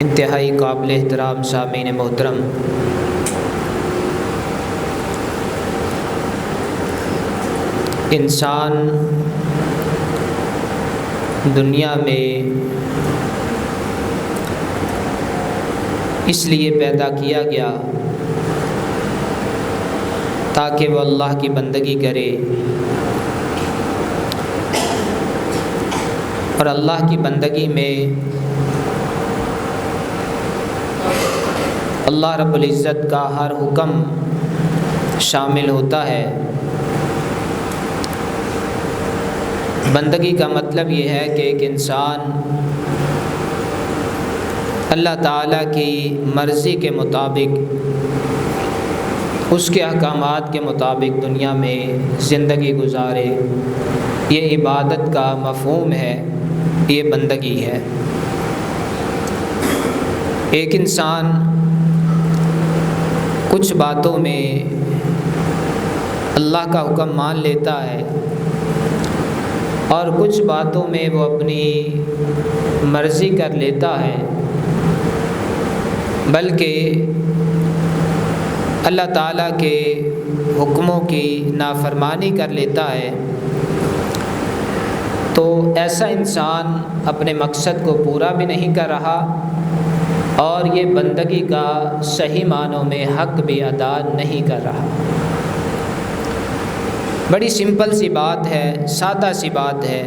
انتہائی قابل احترام سامعین محترم، انسان دنیا میں اس لیے پیدا کیا گیا تاکہ وہ اللہ کی بندگی کرے اور اللہ کی بندگی میں اللہ رب العزت کا ہر حکم شامل ہوتا ہے۔ بندگی کا مطلب یہ ہے کہ ایک انسان اللہ تعالیٰ کی مرضی کے مطابق، اس کے احکامات کے مطابق دنیا میں زندگی گزارے۔ یہ عبادت کا مفہوم ہے، یہ بندگی ہے۔ ایک انسان کچھ باتوں میں اللہ کا حکم مان لیتا ہے اور کچھ باتوں میں وہ اپنی مرضی کر لیتا ہے، بلکہ اللہ تعالیٰ کے حکموں کی نافرمانی کر لیتا ہے، تو ایسا انسان اپنے مقصد کو پورا بھی نہیں کر رہا اور یہ بندگی کا صحیح معنوں میں حق بھی ادا نہیں کر رہا۔ بڑی سمپل سی بات ہے، سادہ سی بات ہے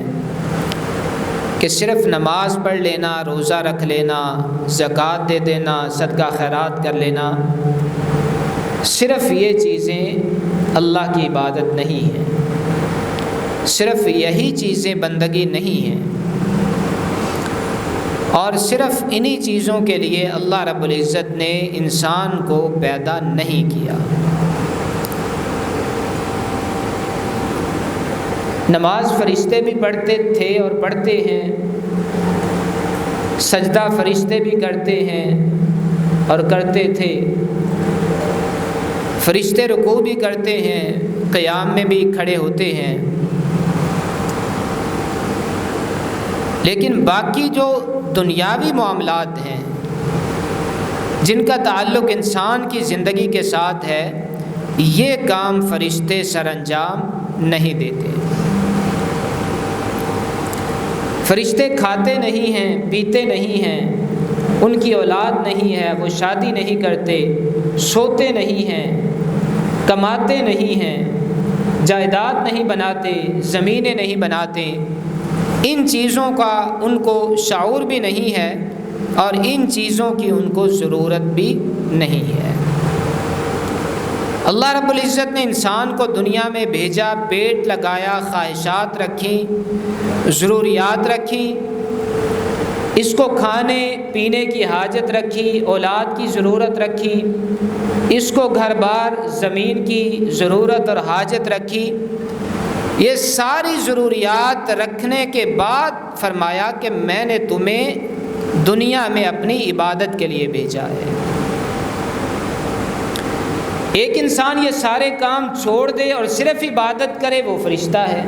کہ صرف نماز پڑھ لینا، روزہ رکھ لینا، زکوٰۃ دے دینا، صدقہ خیرات کر لینا، صرف یہ چیزیں اللہ کی عبادت نہیں ہیں، صرف یہی چیزیں بندگی نہیں ہیں، اور صرف انہی چیزوں کے لیے اللہ رب العزت نے انسان کو پیدا نہیں کیا۔ نماز فرشتے بھی پڑھتے تھے اور پڑھتے ہیں، سجدہ فرشتے بھی کرتے ہیں اور کرتے تھے، فرشتے رکوع بھی کرتے ہیں، قیام میں بھی کھڑے ہوتے ہیں، لیکن باقی جو دنیاوی معاملات ہیں جن کا تعلق انسان کی زندگی کے ساتھ ہے، یہ کام فرشتے سر انجام نہیں دیتے۔ فرشتے کھاتے نہیں ہیں، پیتے نہیں ہیں، ان کی اولاد نہیں ہے، وہ شادی نہیں کرتے، سوتے نہیں ہیں، کماتے نہیں ہیں، جائیداد نہیں بناتے، زمینیں نہیں بناتے، ان چیزوں کا ان کو شعور بھی نہیں ہے اور ان چیزوں کی ان کو ضرورت بھی نہیں ہے۔ اللہ رب العزت نے انسان کو دنیا میں بھیجا، پیٹ لگایا، خواہشات رکھیں، ضروریات رکھیں، اس کو کھانے پینے کی حاجت رکھی، اولاد کی ضرورت رکھی، اس کو گھر بار زمین کی ضرورت اور حاجت رکھی۔ یہ ساری ضروریات رکھنے کے بعد فرمایا کہ میں نے تمہیں دنیا میں اپنی عبادت کے لیے بھیجا ہے۔ ایک انسان یہ سارے کام چھوڑ دے اور صرف عبادت کرے، وہ فرشتہ ہے،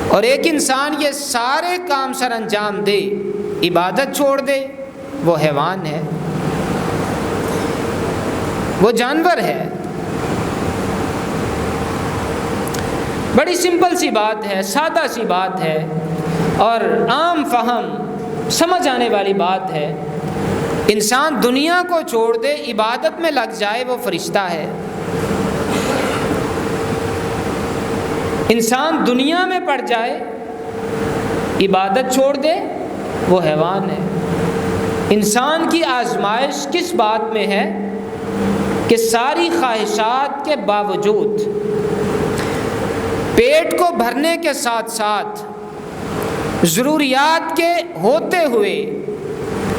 اور ایک انسان یہ سارے کام سر انجام دے، عبادت چھوڑ دے، وہ حیوان ہے، وہ جانور ہے۔ بڑی سمپل سی بات ہے، سادہ سی بات ہے اور عام فہم سمجھ آنے والی بات ہے۔ انسان دنیا کو چھوڑ دے، عبادت میں لگ جائے، وہ فرشتہ ہے۔ انسان دنیا میں پڑ جائے، عبادت چھوڑ دے، وہ حیوان ہے۔ انسان کی آزمائش کس بات میں ہے کہ ساری خواہشات کے باوجود پیٹ کو بھرنے کے ساتھ ساتھ ضروریات کے ہوتے ہوئے،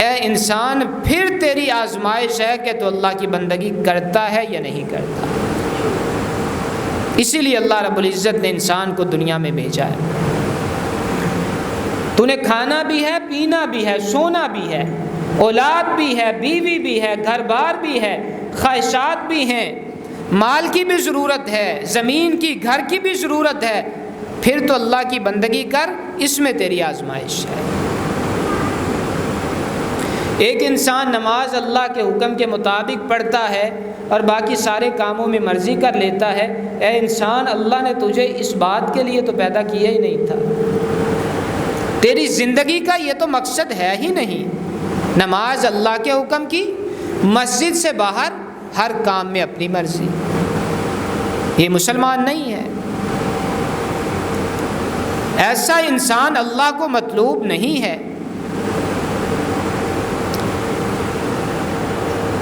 اے انسان پھر تیری آزمائش ہے کہ تو اللہ کی بندگی کرتا ہے یا نہیں کرتا۔ اسی لیے اللہ رب العزت نے انسان کو دنیا میں بھیجا ہے۔ تو نے کھانا بھی ہے، پینا بھی ہے، سونا بھی ہے، اولاد بھی ہے، بیوی بھی ہے، گھر بار بھی ہے، خواہشات بھی ہیں، مال کی بھی ضرورت ہے، زمین کی، گھر کی بھی ضرورت ہے، پھر تو اللہ کی بندگی کر، اس میں تیری آزمائش ہے۔ ایک انسان نماز اللہ کے حکم کے مطابق پڑھتا ہے اور باقی سارے کاموں میں مرضی کر لیتا ہے، اے انسان، اللہ نے تجھے اس بات کے لیے تو پیدا کیا ہی نہیں تھا، تیری زندگی کا یہ تو مقصد ہے ہی نہیں۔ نماز اللہ کے حکم کی، مسجد سے باہر ہر کام میں اپنی مرضی، یہ مسلمان نہیں ہے۔ ایسا انسان اللہ کو مطلوب نہیں ہے۔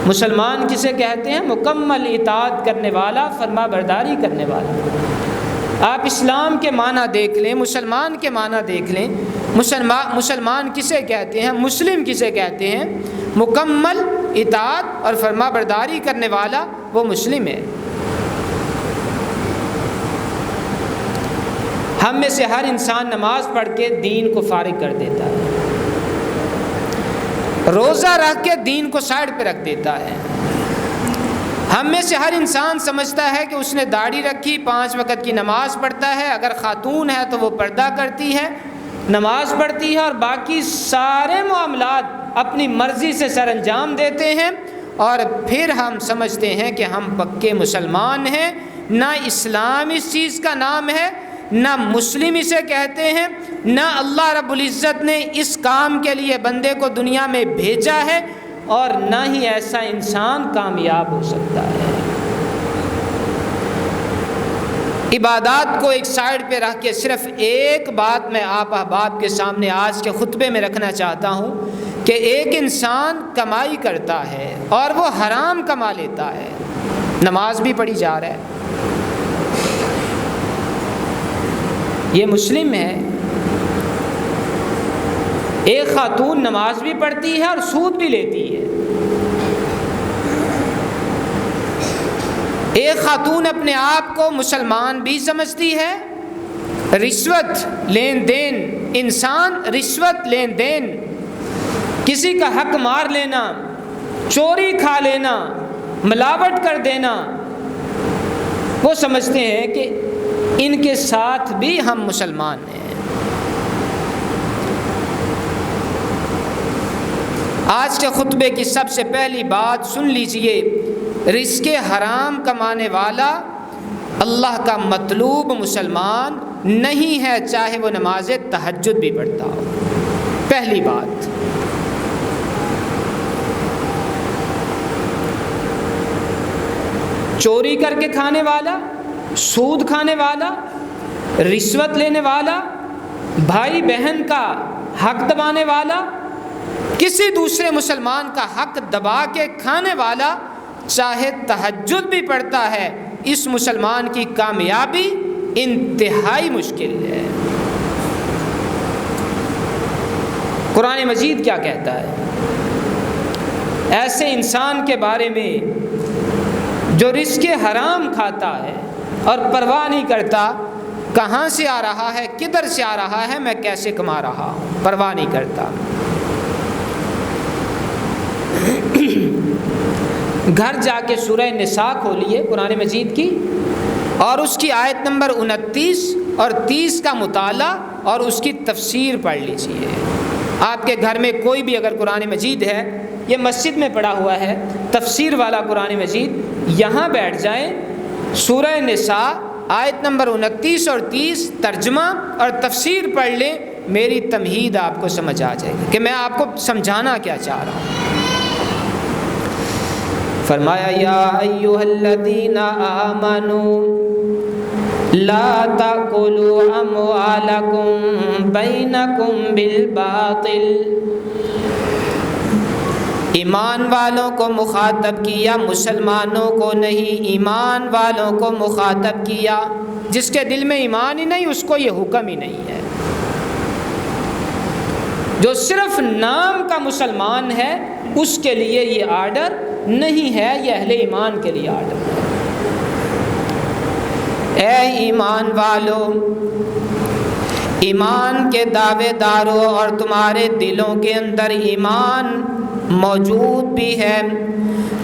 مسلمان کسے کہتے ہیں؟ مکمل اطاعت کرنے والا، فرما برداری کرنے والا۔ آپ اسلام کے معنی دیکھ لیں، مسلمان کے معنی دیکھ لیں۔ مسلمان کسے کہتے ہیں؟ مسلم کسے کہتے ہیں؟ مکمل اطاعت اور فرما برداری کرنے والا وہ مسلم ہے۔ ہم میں سے ہر انسان نماز پڑھ کے دین کو فارغ کر دیتا ہے، روزہ رکھ کے دین کو سائڈ پہ رکھ دیتا ہے۔ ہم میں سے ہر انسان سمجھتا ہے کہ اس نے داڑھی رکھی، 5 وقت کی نماز پڑھتا ہے، اگر خاتون ہے تو وہ پردہ کرتی ہے، نماز پڑھتی ہے، اور باقی سارے معاملات اپنی مرضی سے سر انجام دیتے ہیں، اور پھر ہم سمجھتے ہیں کہ ہم پکے مسلمان ہیں۔ نہ اسلام اس چیز کا نام ہے، نہ مسلم اسے کہتے ہیں، نہ اللہ رب العزت نے اس کام کے لیے بندے کو دنیا میں بھیجا ہے، اور نہ ہی ایسا انسان کامیاب ہو سکتا ہے۔ عبادات کو ایک سائڈ پہ رکھ کے صرف ایک بات میں آپ احباب کے سامنے آج کے خطبے میں رکھنا چاہتا ہوں کہ ایک انسان کمائی کرتا ہے اور وہ حرام کما لیتا ہے، نماز بھی پڑھی جا رہا ہے، یہ مسلم ہے۔ ایک خاتون نماز بھی پڑھتی ہے اور سود بھی لیتی ہے۔ ایک خاتون اپنے آپ کو مسلمان بھی سمجھتی ہے، رشوت لین دین، انسان رشوت لین دین، کسی کا حق مار لینا، چوری کھا لینا، ملاوٹ کر دینا، وہ سمجھتے ہیں کہ ان کے ساتھ بھی ہم مسلمان ہیں۔ آج کے خطبے کی سب سے پہلی بات سن لیجئے، رزق حرام کمانے والا اللہ کا مطلوب مسلمان نہیں ہے، چاہے وہ نماز تہجد بھی پڑھتا ہو۔ پہلی بات، چوری کر کے کھانے والا، سود کھانے والا، رشوت لینے والا، بھائی بہن کا حق دبانے والا، کسی دوسرے مسلمان کا حق دبا کے کھانے والا، چاہے تہجد بھی پڑھتا ہے، اس مسلمان کی کامیابی انتہائی مشکل ہے۔ قرآن مجید کیا کہتا ہے ایسے انسان کے بارے میں جو رزق حرام کھاتا ہے اور پرواہ نہیں کرتا کہاں سے آ رہا ہے، کدھر سے آ رہا ہے، میں کیسے کما رہا ہوں، پرواہ نہیں کرتا۔ گھر جا کے سورہ نساء کھولیے قرآن مجید کی، اور اس کی آیت نمبر 29 اور 30 کا مطالعہ اور اس کی تفسیر پڑھ لیجیے۔ آپ کے گھر میں کوئی بھی اگر قرآن مجید ہے، یہ مسجد میں پڑھا ہوا ہے تفسیر والا قرآن مجید، یہاں بیٹھ جائیں، سورہ نساء آیت نمبر 29 اور 30 ترجمہ اور تفسیر پڑھ لیں، میری تمہید آپ کو سمجھ آ جائے گی کہ میں آپ کو سمجھانا کیا چاہ رہا ہوں۔ فرمایا یا ایھا الذین آمنوا لا تأکلوا اموالکم بینکم بالباطل، ایمان والوں کو مخاطب کیا، مسلمانوں کو نہیں، ایمان والوں کو مخاطب کیا۔ جس کے دل میں ایمان ہی نہیں اس کو یہ حکم ہی نہیں ہے، جو صرف نام کا مسلمان ہے اس کے لیے یہ آرڈر نہیں ہے، یہ اہل ایمان کے لیے آرڈر ہے۔ اے ایمان والو، ایمان کے دعوے داروں اور تمہارے دلوں کے اندر ایمان موجود بھی ہے،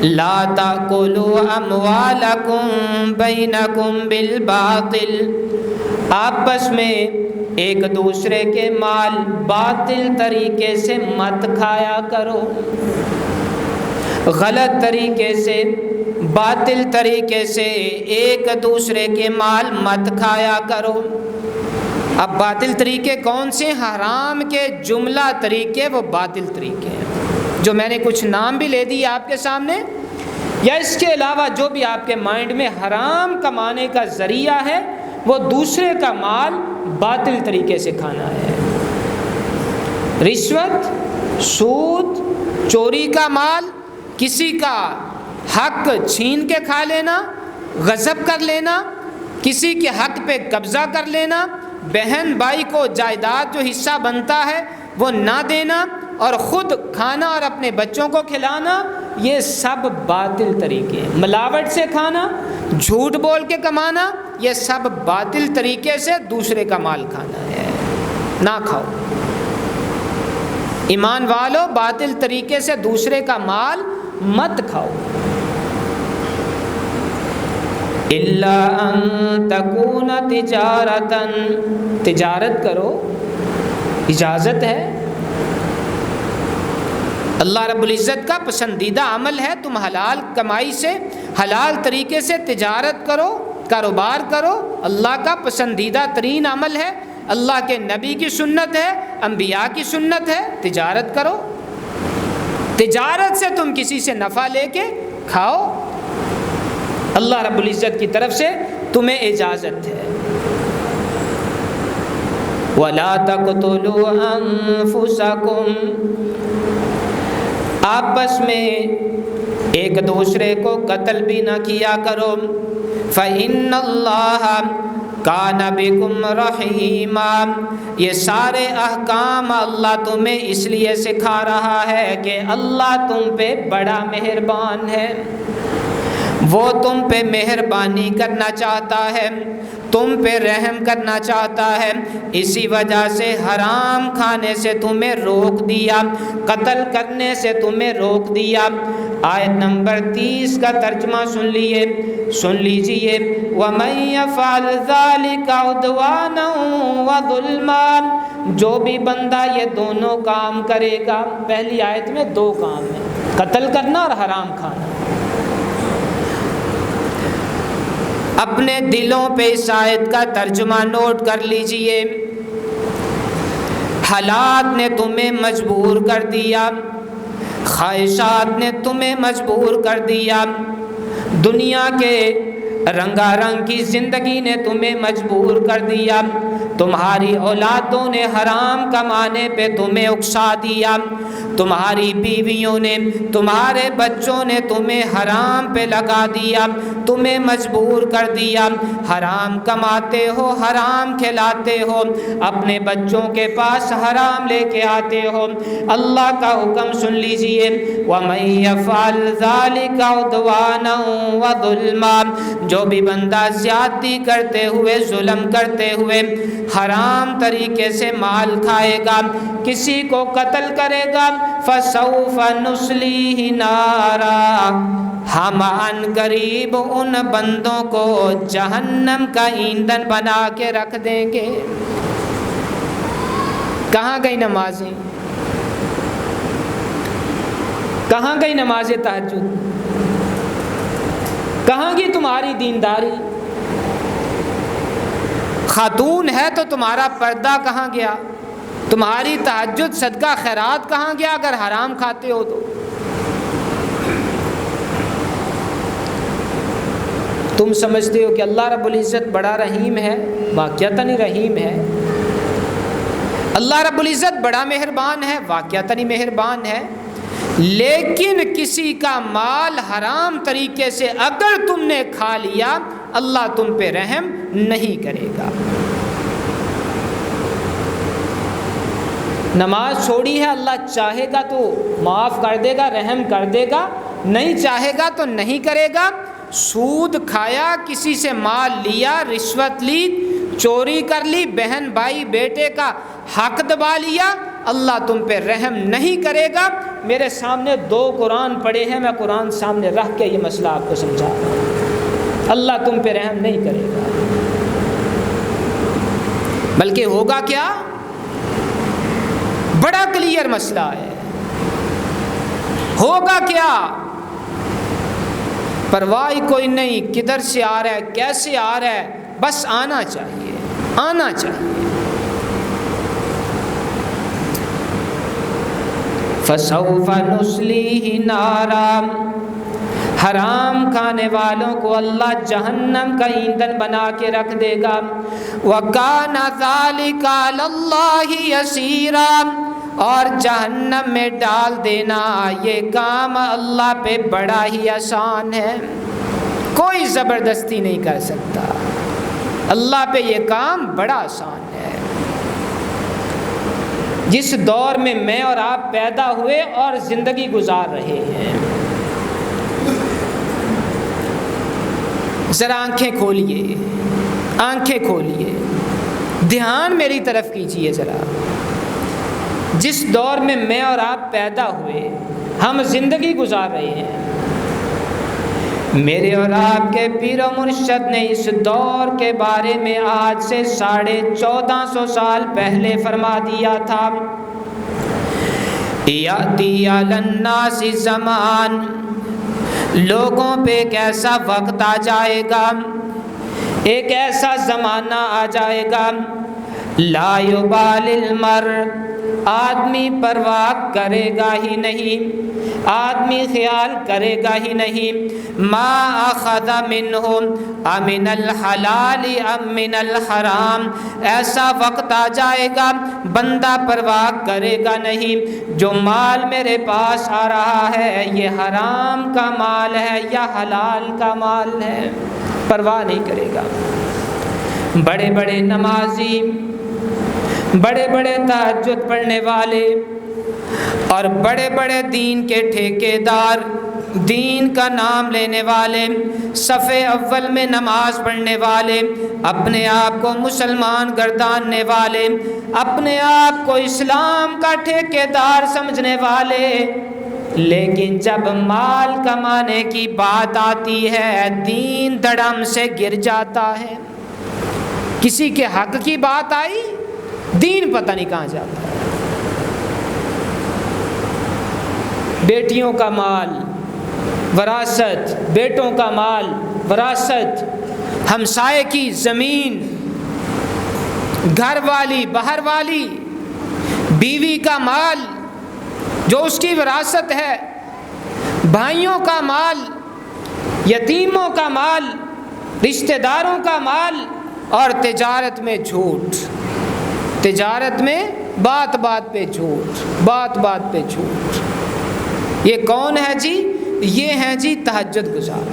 لا تأکلوا اموالکم بینکم بالباطل، آپس میں ایک دوسرے کے مال باطل طریقے سے مت کھایا کرو، غلط طریقے سے، باطل طریقے سے ایک دوسرے کے مال مت کھایا کرو۔ اب باطل طریقے کون سے؟ حرام کے جملہ طریقے وہ باطل طریقے ہیں، جو میں نے کچھ نام بھی لے دی آپ کے سامنے، یا اس کے علاوہ جو بھی آپ کے مائنڈ میں حرام کمانے کا ذریعہ ہے وہ دوسرے کا مال باطل طریقے سے کھانا ہے۔ رشوت، سود، چوری کا مال، کسی کا حق چھین کے کھا لینا، غصب کر لینا، کسی کے حق پہ قبضہ کر لینا، بہن بھائی کو جائیداد جو حصہ بنتا ہے وہ نہ دینا اور خود کھانا اور اپنے بچوں کو کھلانا، یہ سب باطل طریقے ہیں۔ ملاوٹ سے کھانا، جھوٹ بول کے کمانا، یہ سب باطل طریقے سے دوسرے کا مال کھانا ہے، نہ کھاؤ۔ ایمان والو، باطل طریقے سے دوسرے کا مال مت کھاؤ۔ الا ان تکون تجارتا، تجارت کرو، اجازت ہے۔ اللہ رب العزت کا پسندیدہ عمل ہے تم حلال کمائی سے، حلال طریقے سے تجارت کرو، کاروبار کرو، اللہ کا پسندیدہ ترین عمل ہے، اللہ کے نبی کی سنت ہے، انبیاء کی سنت ہے، تجارت کرو۔ تجارت سے تم کسی سے نفع لے کے کھاؤ، اللہ رب العزت کی طرف سے تمہیں اجازت ہے۔ وَلَا تَقْتُلُوا أَنفُسَكُمْ، آپس میں ایک دوسرے کو قتل بھی نہ کیا کرو۔ فَإِنَّ اللَّهَ كَانَ بِكُمْ رَحِيمًا، یہ سارے احکام اللہ تمہیں اس لیے سکھا رہا ہے کہ اللہ تم پہ بڑا مہربان ہے، وہ تم پہ مہربانی کرنا چاہتا ہے، تم پہ رحم کرنا چاہتا ہے، اسی وجہ سے حرام کھانے سے تمہیں روک دیا، قتل کرنے سے تمہیں روک دیا۔ آیت نمبر 30 کا ترجمہ سن لیجئے وَمَن يَفْعَلْ ذَلِكَ عُدْوَانًا وَظُلْمًا، جو بھی بندہ یہ دونوں کام کرے گا، پہلی آیت میں دو کام ہیں، قتل کرنا اور حرام کھانا۔ اپنے دلوں پہ اس آیت کا ترجمہ نوٹ کر لیجئے۔ حالات نے تمہیں مجبور کر دیا، خواہشات نے تمہیں مجبور کر دیا، دنیا کے رنگا رنگ کی زندگی نے تمہیں مجبور کر دیا، تمہاری اولادوں نے حرام کمانے پہ تمہیں اکسا دیا، تمہاری بیویوں نے، تمہارے بچوں نے تمہیں حرام پہ لگا دیا، تمہیں مجبور کر دیا، حرام کماتے ہو، حرام کھلاتے ہو، اپنے بچوں کے پاس حرام لے کے آتے ہو۔ اللہ کا حکم سن لیجئے وَمَن يَفْعَلْ ذَلِكَ عُدْوَانًا وَظُلْمًا، جو بھی بندہ زیادتی کرتے ہوئے، ظلم کرتے ہوئے حرام طریقے سے مال کھائے گا، کسی کو قتل کرے گا، فَسَوْفَ نُصْلِيهِ نَارًا، ہم ان قریب ان بندوں کو جہنم کا ایندھن بنا کے رکھ دیں گے۔ کہاں گئی نمازیں؟ کہاں گئی نماز تہجد؟ کہاں گئی تمہاری دینداری؟ خاتون ہے تو تمہارا پردہ کہاں گیا؟ تمہاری تہجد، صدقہ خیرات کہاں گیا اگر حرام کھاتے ہو تو؟ تم سمجھتے ہو کہ اللہ رب العزت بڑا رحیم ہے، واقعتاً رحیم ہے۔ اللہ رب العزت بڑا مہربان ہے، واقعتاً مہربان ہے، لیکن کسی کا مال حرام طریقے سے اگر تم نے کھا لیا، اللہ تم پہ رحم نہیں کرے گا۔ نماز چھوڑی ہے، اللہ چاہے گا تو معاف کر دے گا، رحم کر دے گا، نہیں چاہے گا تو نہیں کرے گا۔ سود کھایا، کسی سے مال لیا، رشوت لی، چوری کر لی، بہن بھائی بیٹے کا حق دبا لیا، اللہ تم پہ رحم نہیں کرے گا۔ میرے سامنے دو قرآن پڑے ہیں، میں قرآن سامنے رکھ کے یہ مسئلہ آپ کو سمجھا رہا ہوں، اللہ تم پہ رحم نہیں کرے گا۔ بلکہ ہوگا کیا؟ بڑا کلیئر مسئلہ ہے، ہوگا کیا؟ پرواہ کوئی نہیں، کدھر سے آ رہا ہے، کیسے آ رہا ہے، بس آنا چاہیے، آنا چاہیے۔ فَسَوْفَ نُصْلِيهِ نَارًا، حرام کھانے والوں کو اللہ جہنم کا ایندھن بنا کے رکھ دے گا۔ وَكَانَ ذَلِكَ عَلَى اللَّهِ يَسِيرًا، اور جہنم میں ڈال دینا یہ کام اللہ پہ بڑا ہی آسان ہے، کوئی زبردستی نہیں کر سکتا، اللہ پہ یہ کام بڑا آسان ہے۔ جس دور میں میں اور آپ پیدا ہوئے اور زندگی گزار رہے ہیں، ذرا آنکھیں کھولیے، آنکھیں کھولیے، دھیان میری طرف کیجیے ذرا۔ جس دور میں میں اور آپ پیدا ہوئے، ہم زندگی گزار رہے ہیں، میرے اور آپ کے پیر و مرشد نے اس دور کے بارے میں آج سے 1450 سال پہلے فرما دیا تھا۔ یاتی علی الناس زمان، لوگوں پہ ایک ایسا وقت آ جائے گا، ایک ایسا زمانہ آ جائے گا، لا یبال المرء، آدمی پرواہ کرے گا ہی نہیں، آدمی خیال کرے گا ہی نہیں، ما اخذ منہ امن الحلال ام من الحرام، ایسا وقت آ جائے گا بندہ پرواہ کرے گا نہیں، جو مال میرے پاس آ رہا ہے یہ حرام کا مال ہے یا حلال کا مال ہے، پرواہ نہیں کرے گا۔ بڑے بڑے نمازی، بڑے بڑے تہجد پڑھنے والے اور بڑے بڑے دین کے ٹھیکیدار، دین کا نام لینے والے، صف اول میں نماز پڑھنے والے، اپنے آپ کو مسلمان گرداننے والے، اپنے آپ کو اسلام کا ٹھیکیدار سمجھنے والے، لیکن جب مال کمانے کی بات آتی ہے دین دھڑم سے گر جاتا ہے۔ کسی کے حق کی بات آئی، دین پتہ نہیں کہاں جاتا ہے۔ بیٹیوں کا مال وراثت، بیٹوں کا مال وراثت، ہمسائے کی زمین، گھر والی باہر والی، بیوی کا مال جو اس کی وراثت ہے، بھائیوں کا مال، یتیموں کا مال، رشتہ داروں کا مال، اور تجارت میں جھوٹ، تجارت میں بات بات پہ جھوٹ، بات بات پہ جھوٹ۔ یہ کون ہے جی؟ یہ ہیں جی تہجد گزار۔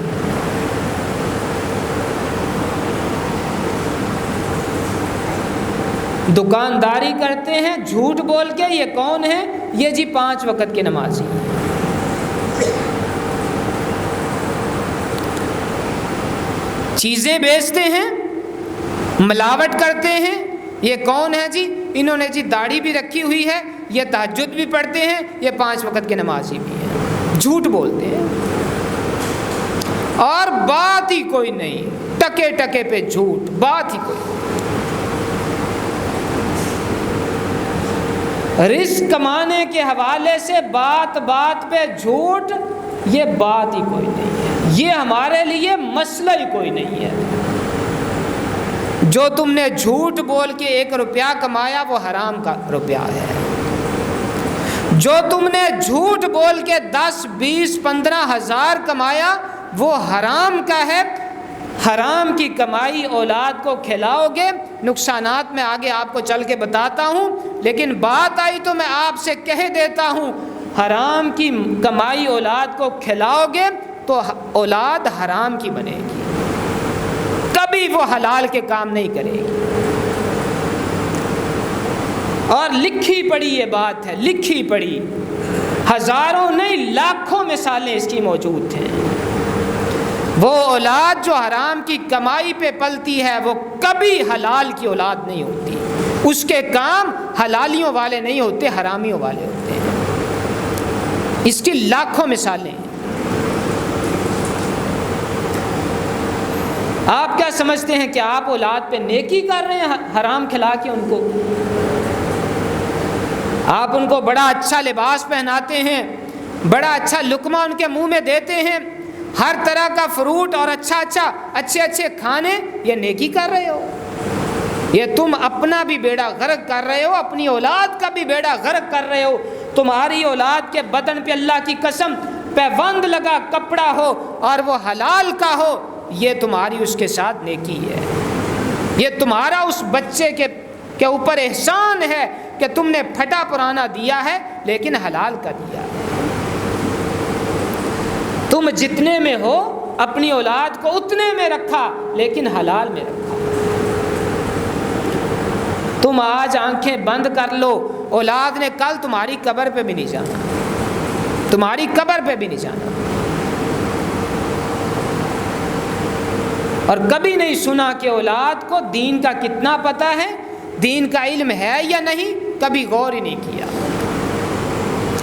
دکانداری کرتے ہیں جھوٹ بول کے، یہ کون ہے؟ یہ جی 5 وقت کے نمازی۔ چیزیں بیچتے ہیں، ملاوٹ کرتے ہیں، یہ کون ہے جی؟ انہوں نے جی داڑھی بھی رکھی ہوئی ہے، یہ تہجد بھی پڑھتے ہیں، یہ 5 وقت کے نمازی بھی ہیں، جھوٹ بولتے ہیں اور بات ہی کوئی نہیں، ٹکے ٹکے پہ جھوٹ، بات ہی کوئی نہیں۔ رزق کمانے کے حوالے سے بات بات پہ جھوٹ، یہ بات ہی کوئی نہیں ہے، یہ ہمارے لیے مسئلہ ہی کوئی نہیں ہے۔ جو تم نے جھوٹ بول کے 1 روپیہ کمایا وہ حرام کا روپیہ ہے، جو تم نے جھوٹ بول کے 10 20 15 ہزار کمایا وہ حرام کا ہے۔ حرام کی کمائی اولاد کو کھلاؤ گے، نقصانات میں آگے آپ کو چل کے بتاتا ہوں، لیکن بات آئی تو میں آپ سے کہہ دیتا ہوں، حرام کی کمائی اولاد کو کھلاؤ گے تو اولاد حرام کی بنے گی، کبھی وہ حلال کے کام نہیں کرے گی۔ اور لکھی پڑھی یہ بات ہے، لکھی پڑھی، ہزاروں نہیں لاکھوں مثالیں اس کی موجود ہیں۔ وہ اولاد جو حرام کی کمائی پہ پلتی ہے وہ کبھی حلال کی اولاد نہیں ہوتی، اس کے کام حلالیوں والے نہیں ہوتے، حرامیوں والے ہوتے ہیں۔ اس کی لاکھوں مثالیں ہیں۔ آپ کیا سمجھتے ہیں کہ آپ اولاد پہ نیکی کر رہے ہیں حرام کھلا کے ان کو؟ آپ ان کو بڑا اچھا لباس پہناتے ہیں، بڑا اچھا لقمہ ان کے منہ میں دیتے ہیں، ہر طرح کا فروٹ اور اچھے کھانے، یہ نیکی کر رہے ہو؟ یہ تم اپنا بھی بیڑا غرق کر رہے ہو، اپنی اولاد کا بھی بیڑا غرق کر رہے ہو۔ تمہاری اولاد کے بدن پہ اللہ کی قسم پیوند لگا کپڑا ہو اور وہ حلال کا ہو، یہ تمہاری اس کے ساتھ نیکی ہے، یہ تمہارا اس بچے کے اوپر احسان ہے کہ تم نے پھٹا پرانا دیا ہے لیکن حلال کا دیا۔ تم جتنے میں ہو اپنی اولاد کو اتنے میں رکھا لیکن حلال میں رکھا۔ تم آج آنکھیں بند کر لو، اولاد نے کل تمہاری قبر پہ بھی نہیں جانا، تمہاری قبر پہ بھی نہیں جانا۔ اور کبھی نہیں سنا کہ اولاد کو دین کا کتنا پتہ ہے، دین کا علم ہے یا نہیں، کبھی غور ہی نہیں کیا،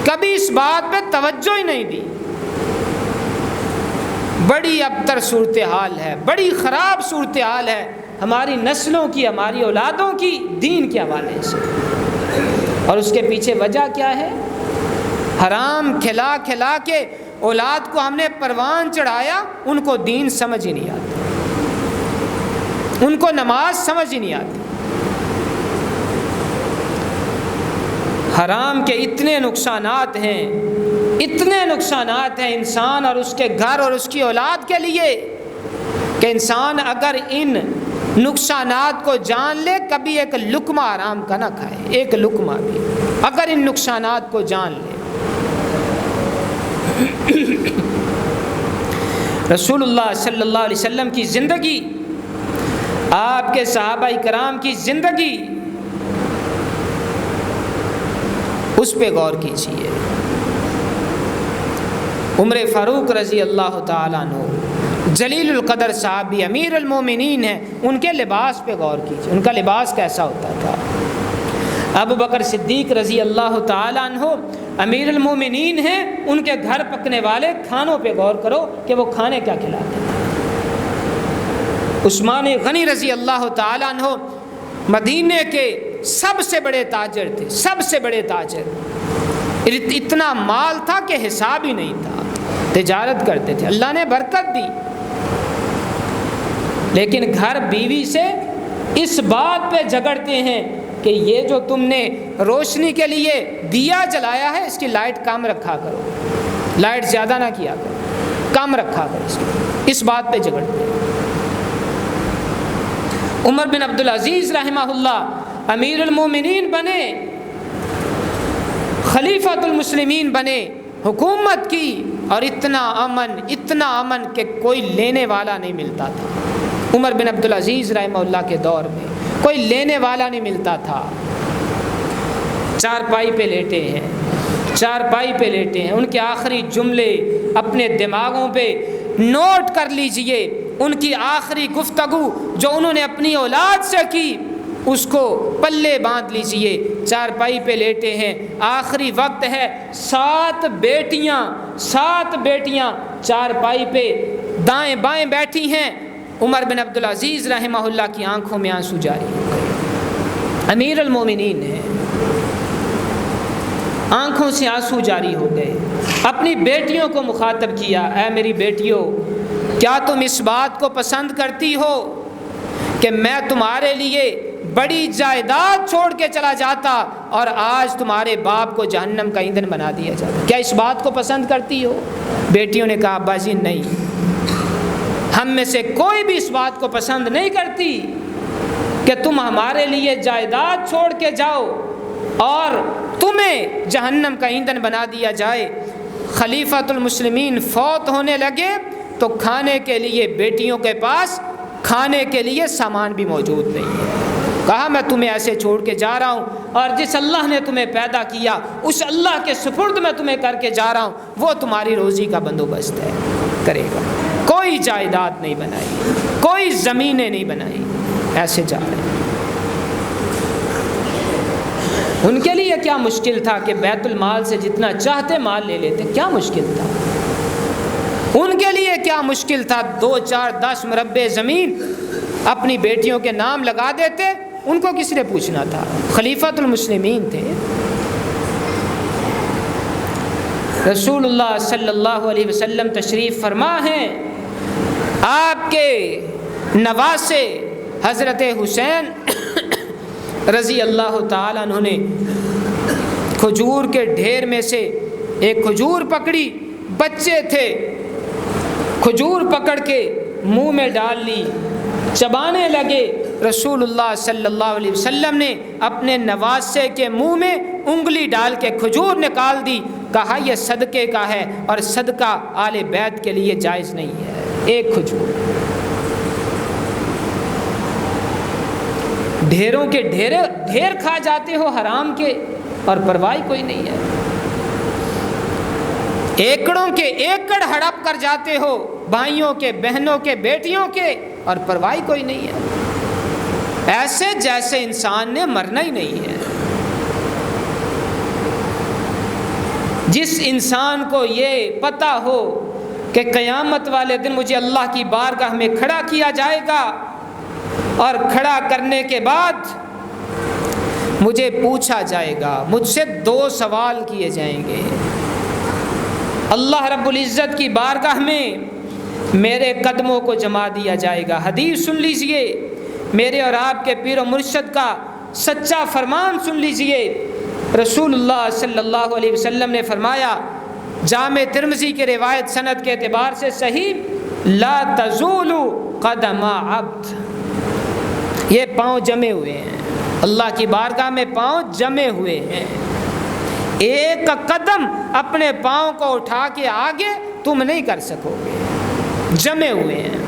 کبھی اس بات پہ توجہ ہی نہیں دی۔ بڑی ابتر صورتحال ہے، بڑی خراب صورتحال ہے ہماری نسلوں کی، ہماری اولادوں کی دین کے حوالے سے۔ اور اس کے پیچھے وجہ کیا ہے؟ حرام کھلا کھلا کے اولاد کو ہم نے پروان چڑھایا، ان کو دین سمجھ ہی نہیں آتا، ان کو نماز سمجھ ہی نہیں آتی۔ حرام کے اتنے نقصانات ہیں، اتنے نقصانات ہیں انسان اور اس کے گھر اور اس کی اولاد کے لیے کہ انسان اگر ان نقصانات کو جان لے کبھی ایک لقمہ حرام کا نہ کھائے، ایک لقمہ بھی، اگر ان نقصانات کو جان لے۔ رسول اللہ صلی اللہ علیہ وسلم کی زندگی، آپ کے صحابہ کرام کی زندگی، اس پہ غور کیجیے۔ عمر فاروق رضی اللہ تعالیٰ عنہ جلیل القدر صحابی، امیر المومنین ہیں، ان کے لباس پہ غور کیجیے، ان کا لباس کیسا ہوتا تھا۔ ابو بکر صدیق رضی اللہ تعالیٰ عنہ امیر المومنین ہیں، ان کے گھر پکنے والے کھانوں پہ غور کرو کہ وہ کھانے کیا کھلاتے ہیں۔ عثمان غنی رضی اللہ تعالیٰ عنہ مدینے کے سب سے بڑے تاجر تھے، سب سے بڑے تاجر، اتنا مال تھا کہ حساب ہی نہیں تھا، تجارت کرتے تھے، اللہ نے برکت دی۔ لیکن گھر بیوی سے اس بات پہ جھگڑتے ہیں کہ یہ جو تم نے روشنی کے لیے دیا جلایا ہے، اس کی لائٹ کم رکھا کرو، لائٹ زیادہ نہ کیا کرو، کم رکھا کرو، اس بات پہ جھگڑتے ہیں۔ عمر بن عبدالعزیز رحمہ اللہ امیر المومنین بنے، خلیفۃ المسلمین بنے، حکومت کی، اور اتنا امن کہ کوئی لینے والا نہیں ملتا تھا۔ عمر بن عبدالعزیز رحمہ اللہ کے دور میں کوئی لینے والا نہیں ملتا تھا۔ چارپائی پہ لیٹے ہیں، چارپائی پہ لیٹے ہیں، ان کے آخری جملے اپنے دماغوں پہ نوٹ کر لیجئے، ان کی آخری گفتگو جو انہوں نے اپنی اولاد سے کی اس کو پلے باندھ لیجئے۔ چارپائی پہ لیٹے ہیں، آخری وقت ہے، 7 بیٹیاں چارپائی پہ دائیں بائیں بیٹھی ہیں۔ عمر بن عبدالعزیز رحمہ اللہ کی آنکھوں میں آنسو جاری ہو گئے، امیر المومنین ہیں، آنکھوں سے آنسو جاری ہو گئے۔ اپنی بیٹیوں کو مخاطب کیا، اے میری بیٹیوں، کیا تم اس بات کو پسند کرتی ہو کہ میں تمہارے لیے بڑی جائیداد چھوڑ کے چلا جاتا اور آج تمہارے باپ کو جہنم کا ایندھن بنا دیا جاتا؟ کیا اس بات کو پسند کرتی ہو؟ بیٹیوں نے کہا ابا جی نہیں، ہم میں سے کوئی بھی اس بات کو پسند نہیں کرتی کہ تم ہمارے لیے جائیداد چھوڑ کے جاؤ اور تمہیں جہنم کا ایندھن بنا دیا جائے۔ خلیفۃ المسلمین فوت ہونے لگے تو کھانے کے لیے بیٹیوں کے پاس کھانے کے لیے سامان بھی موجود نہیں ہے۔ کہا میں تمہیں ایسے چھوڑ کے جا رہا ہوں اور جس اللہ نے تمہیں پیدا کیا اس اللہ کے سپرد میں تمہیں کر کے جا رہا ہوں، وہ تمہاری روزی کا بندوبست ہے، کرے گا۔ کوئی جائیداد نہیں بنائی، کوئی زمینیں نہیں بنائی، ایسے جا رہے ہیں۔ ان کے لیے کیا مشکل تھا کہ بیت المال سے جتنا چاہتے مال لے لیتے؟ کیا مشکل تھا ان کے لیے؟ کیا مشکل تھا، 2 4 10 مربع زمین اپنی بیٹیوں کے نام لگا دیتے، ان کو کس نے پوچھنا تھا؟ خلیفۃ المسلمین تھے۔ رسول اللہ صلی اللہ علیہ وسلم تشریف فرما ہیں، آپ کے نواسے حضرت حسین رضی اللہ تعالیٰ عنہ نے کھجور کے ڈھیر میں سے ایک کھجور پکڑی، بچے تھے، کھجور پکڑ کے منہ میں ڈال لی، چبانے لگے۔ رسول اللہ صلی اللہ علیہ وسلم نے اپنے نواسے کے منہ میں انگلی ڈال کے کھجور نکال دی، کہا یہ صدقے کا ہے اور صدقہ آل بیت کے لیے جائز نہیں ہے۔ ایک کھجور، ڈھیروں کے ڈھیر کھا جاتے ہو حرام کے اور پرواہ کوئی نہیں ہے، ایکڑوں کے ایکڑ ہڑپ کر جاتے ہو بھائیوں کے، بہنوں کے، بیٹیوں کے، اور پرواہ کوئی نہیں ہے، ایسے جیسے انسان نے مرنا ہی نہیں ہے۔ جس انسان کو یہ پتہ ہو کہ قیامت والے دن مجھے اللہ کی بارگاہ میں کھڑا کیا جائے گا اور کھڑا کرنے کے بعد مجھے پوچھا جائے گا، مجھ سے 2 سوال کیے جائیں گے، اللہ رب العزت کی بارگاہ میں میرے قدموں کو جما دیا جائے گا۔ حدیث سن لیجئے، میرے اور آپ کے پیر و مرشد کا سچا فرمان سن لیجئے۔ رسول اللہ صلی اللہ علیہ وسلم نے فرمایا، جامع ترمذی کے روایت سند کے اعتبار سے صحیح، لا تزول قدم عبد، یہ پاؤں جمے ہوئے ہیں، اللہ کی بارگاہ میں پاؤں جمے ہوئے ہیں، ایک قدم اپنے پاؤں کو اٹھا کے آگے تم نہیں کر سکو گے، جمے ہوئے ہیں،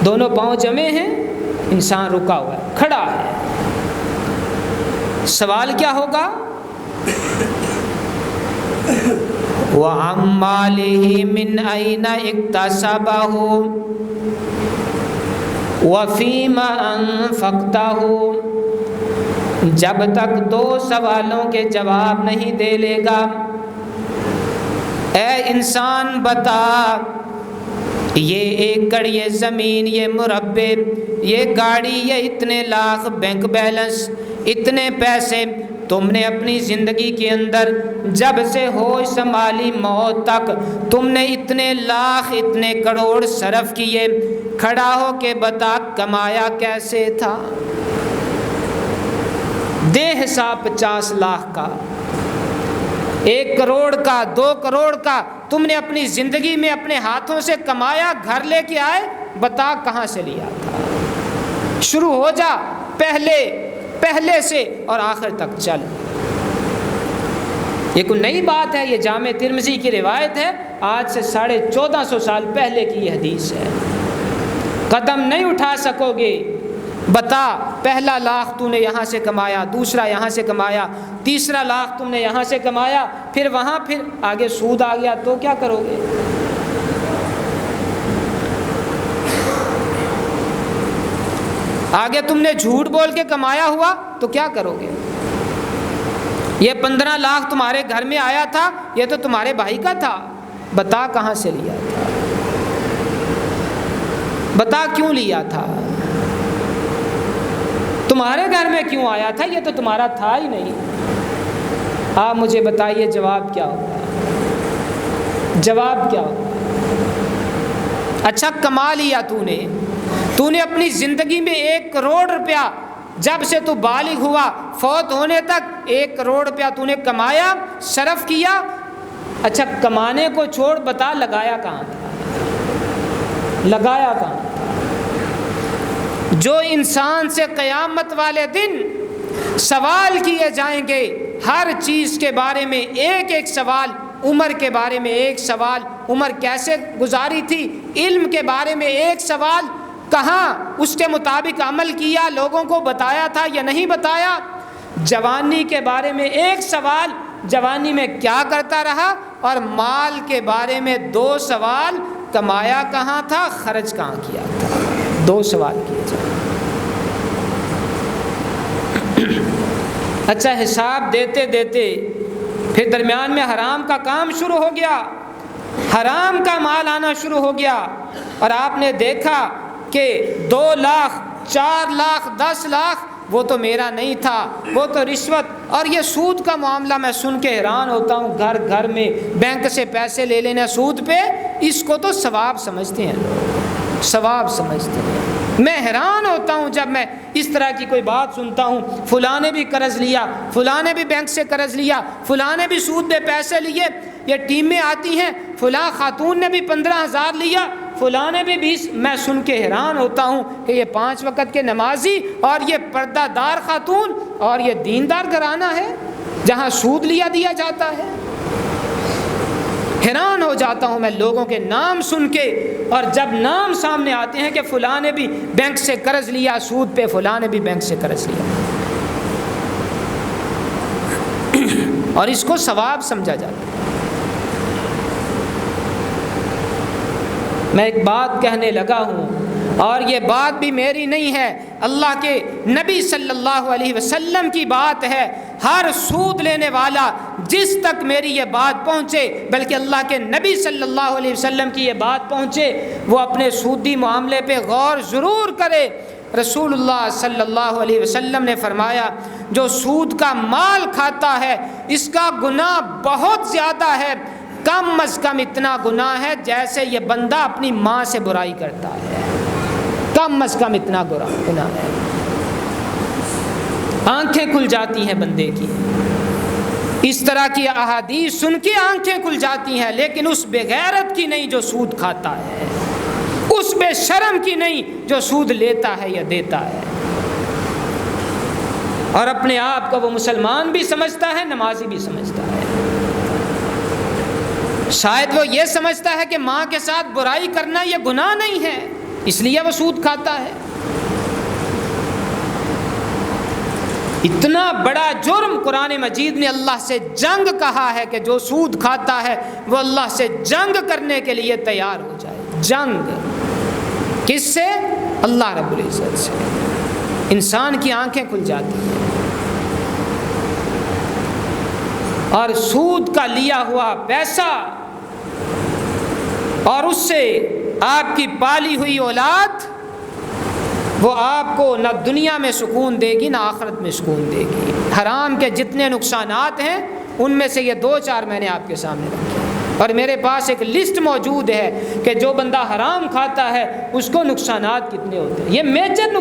دونوں پاؤں جمے ہیں، انسان رکا ہوا ہے، کھڑا ہے۔ سوال کیا ہوگا؟ وَعَمْ مَالِهِ مِنْ أَيْنَ اكْتَسَبَهُ وَفِيمَ أَنفَقْتَهُ، جب تک 2 سوالوں کے جواب نہیں دے لے گا، اے انسان بتا، یہ ایکڑ، یہ زمین، یہ مربع، یہ گاڑی، یہ اتنے لاکھ بینک بیلنس، اتنے پیسے تم نے اپنی زندگی کے اندر جب سے ہوش سنبھالی موت تک تم نے اتنے لاکھ، اتنے کروڑ صرف کیے، کھڑا ہو کے بتا کمایا کیسے تھا؟ دے حساب 50 لاکھ کا، 1 کروڑ کا، 2 کروڑ کا تم نے اپنی زندگی میں اپنے ہاتھوں سے کمایا، گھر لے کے آئے، بتا کہاں سے لیا تھا؟ شروع ہو جا پہلے سے اور آخر تک چل۔ یہ کوئی نئی بات ہے، یہ جامع ترمذی کی روایت ہے، آج سے 1450 سال پہلے کی یہ حدیث ہے۔ قدم نہیں اٹھا سکو گے، بتا پہلا لاکھ تو نے یہاں سے کمایا، دوسرا یہاں سے کمایا، تیسرا لاکھ تم نے یہاں سے کمایا، پھر وہاں پھر آگے سود آ گیا تو کیا کرو گے؟ آگے تم نے جھوٹ بول کے کمایا ہوا تو کیا کرو گے؟ یہ 15 لاکھ تمہارے گھر میں آیا تھا، یہ تو تمہارے بھائی کا تھا، بتا کہاں سے لیا تھا؟ بتا کیوں لیا تھا؟ تمہارے گھر میں کیوں آیا تھا؟ یہ تو تمہارا تھا ہی نہیں۔ آپ مجھے بتائیے جواب کیا ہوگا؟ جواب کیا ہوگا؟ اچھا کما لیا تو نے اپنی زندگی میں 1 کروڑ روپیہ، جب سے تو بالغ ہوا فوت ہونے تک 1 کروڑ روپیہ تو نے کمایا، صرف کیا۔ اچھا کمانے کو چھوڑ، بتا لگایا کہاں تھا؟ لگایا کہاں تھا؟ جو انسان سے قیامت والے دن سوال کیے جائیں گے، ہر چیز کے بارے میں ایک سوال، عمر کے بارے میں 1 سوال، عمر کیسے گزاری تھی، علم کے بارے میں 1 سوال، کہاں اس کے مطابق عمل کیا، لوگوں کو بتایا تھا یا نہیں بتایا، جوانی کے بارے میں 1 سوال، جوانی میں کیا کرتا رہا، اور مال کے بارے میں 2 سوال، کمایا کہاں تھا، خرچ کہاں کیا تھا، 2 سوال کیے جائیں۔ اچھا حساب دیتے دیتے پھر درمیان میں حرام کا کام شروع ہو گیا، حرام کا مال آنا شروع ہو گیا، اور آپ نے دیکھا کہ 2 لاکھ 4 لاکھ 10 لاکھ وہ تو میرا نہیں تھا، وہ تو رشوت، اور یہ سود کا معاملہ میں سن کے حیران ہوتا ہوں، گھر گھر میں بینک سے پیسے لے لینا سود پہ، اس کو تو ثواب سمجھتے ہیں لوگ، ثواب سمجھتے ہیں۔ میں حیران ہوتا ہوں جب میں اس طرح کی کوئی بات سنتا ہوں، فلاں نے بھی قرض لیا، فلاں نے بھی بینک سے قرض لیا، فلاں نے بھی سود پہ پیسے لیے، یہ ٹیمیں آتی ہیں، فلاں خاتون نے بھی 15,000 لیا، فلاں نے بھی 20، میں سن کے حیران ہوتا ہوں کہ یہ 5 وقت کے نمازی اور یہ پردہ دار خاتون اور یہ دیندار گھرانہ ہے جہاں سود دیا جاتا ہے۔ حیران ہو جاتا ہوں میں لوگوں کے نام سن کے، اور جب نام سامنے آتے ہیں کہ فلاں نے بھی بینک سے قرض لیا سود پہ، فلاں نے بھی بینک سے قرض لیا، اور اس کو ثواب سمجھا جاتا ہے۔ میں ایک بات کہنے لگا ہوں، اور یہ بات بھی میری نہیں ہے، اللہ کے نبی صلی اللہ علیہ وسلم کی بات ہے۔ ہر سود لینے والا جس تک میری یہ بات پہنچے، بلکہ اللہ کے نبی صلی اللہ علیہ وسلم کی یہ بات پہنچے، وہ اپنے سودی معاملے پہ غور ضرور کرے۔ رسول اللہ صلی اللہ علیہ وسلم نے فرمایا، جو سود کا مال کھاتا ہے اس کا گناہ بہت زیادہ ہے، کم از کم اتنا گناہ ہے جیسے یہ بندہ اپنی ماں سے برائی کرتا ہے، کم از کم اتنا گناہ ہے۔ آنکھیں کھل جاتی ہیں بندے کی، اس طرح کی احادیث سن کے آنکھیں کھل جاتی ہیں، لیکن اس بے غیرت کی نہیں جو سود کھاتا ہے، اس بے شرم کی نہیں جو سود لیتا ہے یا دیتا ہے، اور اپنے آپ کو وہ مسلمان بھی سمجھتا ہے، نمازی بھی سمجھتا ہے۔ شاید وہ یہ سمجھتا ہے کہ ماں کے ساتھ برائی کرنا یہ گناہ نہیں ہے، اس لیے وہ سود کھاتا ہے۔ اتنا بڑا جرم قرآن مجید نے اللہ سے جنگ کہا ہے کہ جو سود کھاتا ہے وہ اللہ سے جنگ کرنے کے لیے تیار ہو جائے۔ جنگ کس سے؟ اللہ رب العزت سے۔ انسان کی آنکھیں کھل جاتی ہیں، اور سود کا لیا ہوا پیسہ اور اس سے آپ کی پالی ہوئی اولاد، وہ آپ کو نہ دنیا میں سکون دے گی نہ آخرت میں سکون دے گی۔ حرام کے جتنے نقصانات ہیں ان میں سے یہ 2-4 میں نے آپ کے سامنے رکھے، اور میرے پاس ایک لسٹ موجود ہے کہ جو بندہ حرام کھاتا ہے اس کو نقصانات کتنے ہوتے ہیں۔ یہ میجر